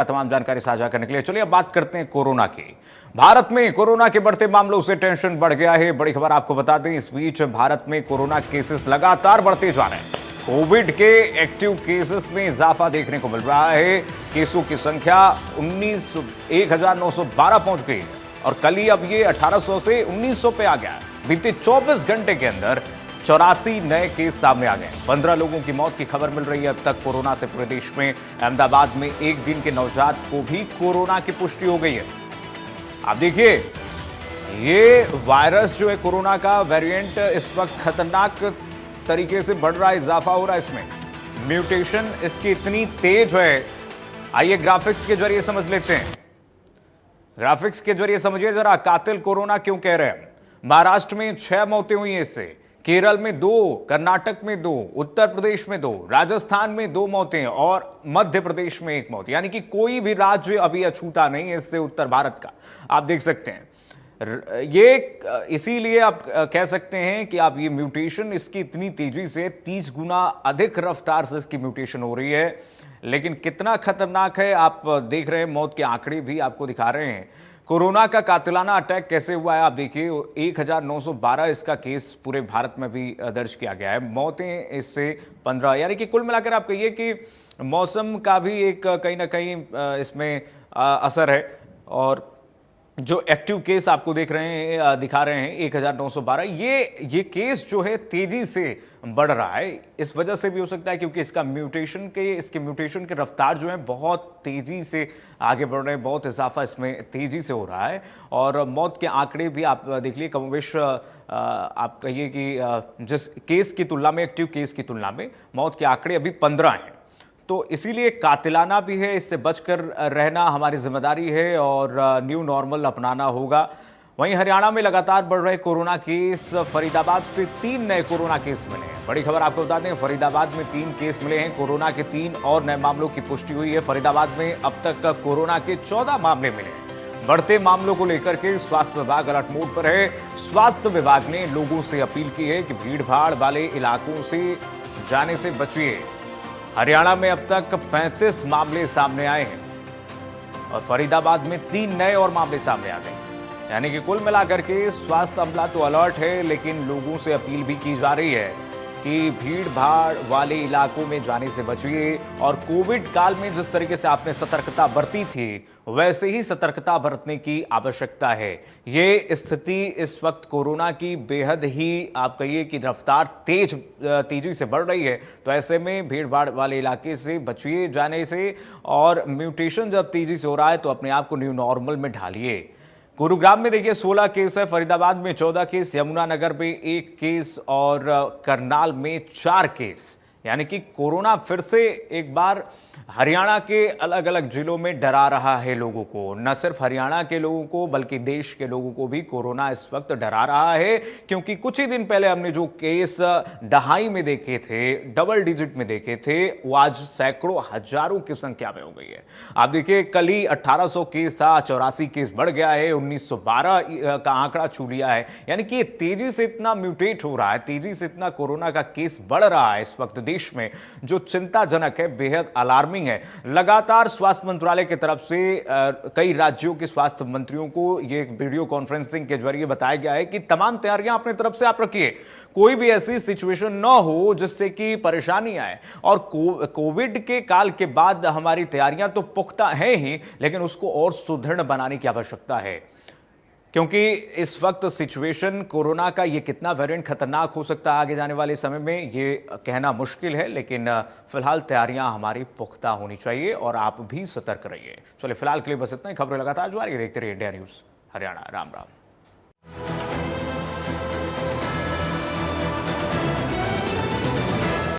तमाम जानकारी साझा करने के लिए चलिए अब बात करते हैं कोरोना की। भारत में कोरोना के बढ़ते मामलों से टेंशन बढ़ गया है। बड़ी खबर आपको बता दें, इस बीच भारत में कोरोना केसेस लगातार बढ़ते जा रहे हैं। कोविड के एक्टिव केसेस में इजाफा देखने को मिल रहा है। केसों की संख्या 1912 पहुंच गई और कल ही अब ये 1800 से 1900 पे आ गया। बीते 24 घंटे के अंदर 84 नए केस सामने आ गए। 15 लोगों की मौत की खबर मिल रही है अब तक कोरोना से पूरे देश में। अहमदाबाद में एक दिन के नवजात को भी कोरोना की पुष्टि हो गई है। आप देखिए, ये वायरस जो है कोरोना का वेरिएंट इस वक्त खतरनाक तरीके से बढ़ रहा है, इजाफा हो रहा है इसमें। म्यूटेशन इसकी इतनी तेज है। आइए ग्राफिक्स के जरिए समझ लेते हैं। ग्राफिक्स के जरिए समझिए जरा, कातिल कोरोना क्यों कह रहे हैं। महाराष्ट्र में 6 मौतें हुई हैं इससे, केरल में 2, कर्नाटक में 2, उत्तर प्रदेश में 2, राजस्थान में 2 मौतें और मध्य प्रदेश में 1 मौत। यानी कि कोई भी राज्य अभी अछूता नहीं है इससे उत्तर भारत का। आप देख सकते हैं ये, इसीलिए आप कह सकते हैं कि आप ये म्यूटेशन इसकी इतनी तेजी से 30 गुना अधिक रफ्तार से इसकी म्यूटेशन हो रही है। लेकिन कितना खतरनाक है आप देख रहे हैं, मौत के आंकड़े भी आपको दिखा रहे हैं। कोरोना का कातिलाना अटैक कैसे हुआ है आप देखिए, 1912 इसका केस पूरे भारत में भी दर्ज किया गया है। मौतें इससे 15, यानी कि कुल मिलाकर आप कहिए कि मौसम का भी एक कहीं ना कहीं इसमें असर है। और जो एक्टिव केस आपको देख रहे हैं, दिखा रहे हैं 1912, ये केस जो है तेजी से बढ़ रहा है। इस वजह से भी हो सकता है क्योंकि इसके म्यूटेशन के रफ्तार जो है बहुत तेजी से आगे बढ़ रहे हैं, बहुत इजाफा इसमें तेजी से हो रहा है। और मौत के आंकड़े भी आप देख लिए, कमोबेश आप कहिए कि जिस केस की तुलना में, एक्टिव केस की तुलना में मौत के आंकड़े अभी 15 हैं। तो इसीलिए कातिलाना भी है, इससे बचकर रहना हमारी जिम्मेदारी है और न्यू नॉर्मल अपनाना होगा। वहीं हरियाणा में लगातार बढ़ रहे कोरोना केस, फरीदाबाद से 3 नए कोरोना केस मिले हैं। बड़ी खबर आपको बता दें, फरीदाबाद में 3 केस मिले हैं। कोरोना के 3 और नए मामलों की पुष्टि हुई है। फरीदाबाद में अब तक कोरोना के 14 मामले मिले हैं। बढ़ते मामलों को लेकर के स्वास्थ्य विभाग अलर्ट मोड पर है। स्वास्थ्य विभाग ने लोगों से अपील की है कि भीड़ भाड़ वाले इलाकों से जाने से बचिए। हरियाणा में अब तक 35 मामले सामने आए हैं और फरीदाबाद में 3 नए और मामले सामने आ गए। यानी कि कुल मिलाकर के स्वास्थ्य अमला तो अलर्ट है, लेकिन लोगों से अपील भी की जा रही है कि भीड़ भाड़ वाले इलाकों में जाने से बचिए। और कोविड काल में जिस तरीके से आपने सतर्कता बरती थी, वैसे ही सतर्कता बरतने की आवश्यकता है। ये स्थिति इस वक्त कोरोना की बेहद ही आप कहिए कि रफ्तार तेजी से बढ़ रही है। तो ऐसे में भीड़ भाड़ वाले इलाके से बचिए जाने से। और म्यूटेशन जब तेजी से हो रहा है तो अपने आप को न्यू नॉर्मल में ढालिए। गुरुग्राम में देखिए 16 केस है, फरीदाबाद में 14 केस, यमुनानगर में 1 केस और करनाल में 4 केस। यानी कि कोरोना फिर से एक बार हरियाणा के अलग अलग जिलों में डरा रहा है लोगों को। न सिर्फ हरियाणा के लोगों को बल्कि देश के लोगों को भी कोरोना इस वक्त डरा रहा है। क्योंकि कुछ ही दिन पहले हमने जो केस दहाई में देखे थे, डबल डिजिट में देखे थे, वो आज सैकड़ों हजारों की संख्या में हो गई है। आप देखिए, कल ही 1800 केस था, 84 केस बढ़ गया है, 1912 का आंकड़ा छू लिया है। यानी कि तेजी से इतना म्यूटेट हो रहा है, तेजी से इतना कोरोना का केस बढ़ रहा है इस वक्त देश में, जो चिंताजनक है, बेहद अलार्मिंग है। लगातार स्वास्थ्य मंत्रालय की तरफ से कई राज्यों के स्वास्थ्य मंत्रियों को ये वीडियो कॉन्फ्रेंसिंग के जरिए बताया गया है कि तमाम तैयारियां अपनी तरफ से आप रखिए, कोई भी ऐसी सिचुएशन ना हो जिससे कि परेशानी आए। और कोविड के काल के बाद हमारी तैयारियां तो पुख्ता हैं ही, लेकिन उसको और सुदृढ़ बनाने की आवश्यकता है। क्योंकि इस वक्त सिचुएशन कोरोना का ये कितना वेरिएंट खतरनाक हो सकता है आगे जाने वाले समय में, ये कहना मुश्किल है। लेकिन फिलहाल तैयारियां हमारी पुख्ता होनी चाहिए और आप भी सतर्क रहिए। चलिए फिलहाल के लिए बस इतना ही। खबरें लगातार जारी, देखते रहिए इंडिया न्यूज हरियाणा। राम राम।